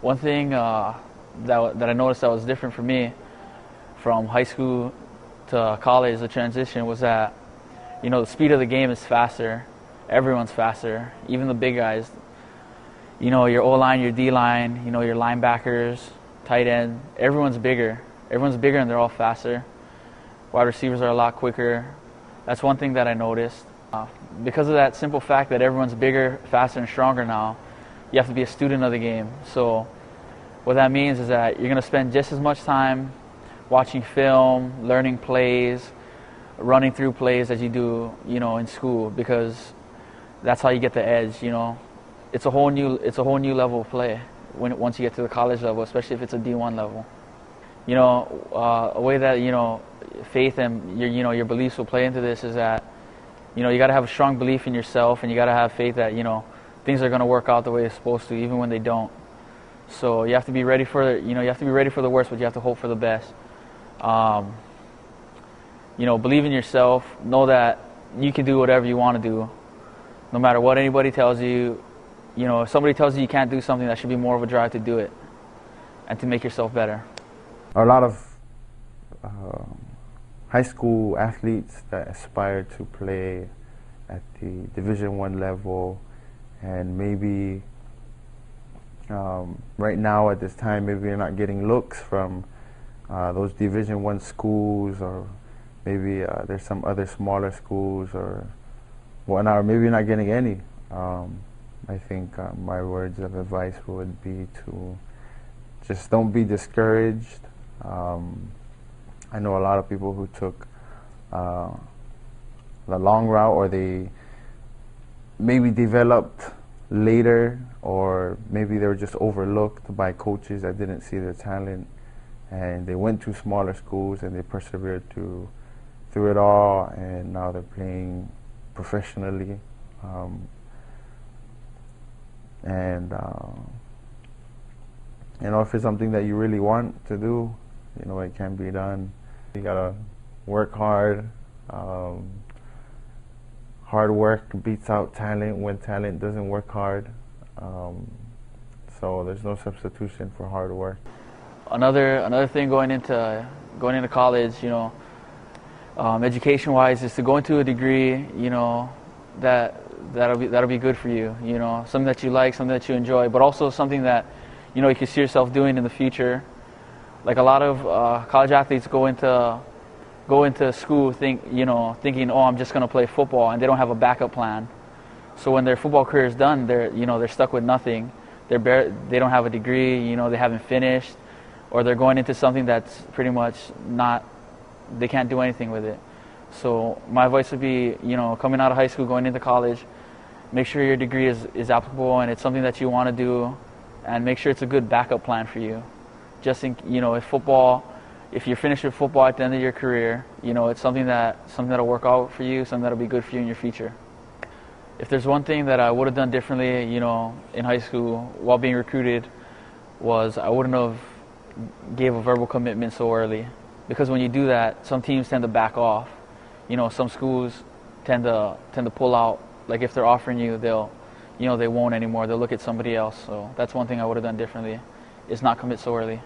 One thing that I noticed that was different for me from high school to college, the transition was that, the speed of the game is faster. Everyone's faster, even the big guys. Your O-line, your D-line, your linebackers, tight end, everyone's bigger. Everyone's bigger and they're all faster. Wide receivers are a lot quicker. That's one thing that I noticed. Because of that simple fact that everyone's bigger, faster, and stronger now, you have to be a student of the game. So what that means is that you're going to spend just as much time watching film, learning plays, running through plays as you do, in school, because that's how you get the edge. It's a whole new level of play once you get to the college level, especially if it's a D1 level. A way that faith and your beliefs will play into this is that you got to have a strong belief in yourself, and you got to have faith that things are going to work out the way it's supposed to, even when they don't. So you have to be ready for the worst, but you have to hope for the best. Believe in yourself. Know that you can do whatever you want to do, no matter what anybody tells you. If somebody tells you can't do something, that should be more of a drive to do it and to make yourself better. A lot of high school athletes that aspire to play at the Division I level, and maybe right now at this time, maybe you're not getting looks from those Division I schools, or maybe there's some other smaller schools or whatnot, or maybe you're not getting any. I think my words of advice would be to just don't be discouraged. I know a lot of people who took the long route, or they maybe developed later, or maybe they were just overlooked by coaches that didn't see their talent, and they went to smaller schools and they persevered through it all, and now they're playing professionally. If it's something that you really want to do, it can be done. You gotta work hard. Hard work beats out talent when talent doesn't work hard. So there's no substitution for hard work. Another thing going into college, education-wise, is to go into a degree, that'll be good for you. Something that you like, something that you enjoy, but also something that you can see yourself doing in the future. Like a lot of college athletes go into school thinking, oh, I'm just going to play football, and they don't have a backup plan. So when their football career is done, they're stuck with nothing. They don't have a degree, they haven't finished, or they're going into something that's pretty much they can't do anything with it. So my advice would be, coming out of high school, going into college, make sure your degree is applicable and it's something that you want to do, and make sure it's a good backup plan for you. Just if you're finished with football at the end of your career, it's something that'll work out for you, something that'll be good for you in your future. If there's one thing that I would have done differently, in high school while being recruited, was I wouldn't have gave a verbal commitment so early, because when you do that, some teams tend to back off. Some schools tend to pull out. Like if they're offering you, they won't anymore. They'll look at somebody else. So that's one thing I would have done differently, is not commit so early.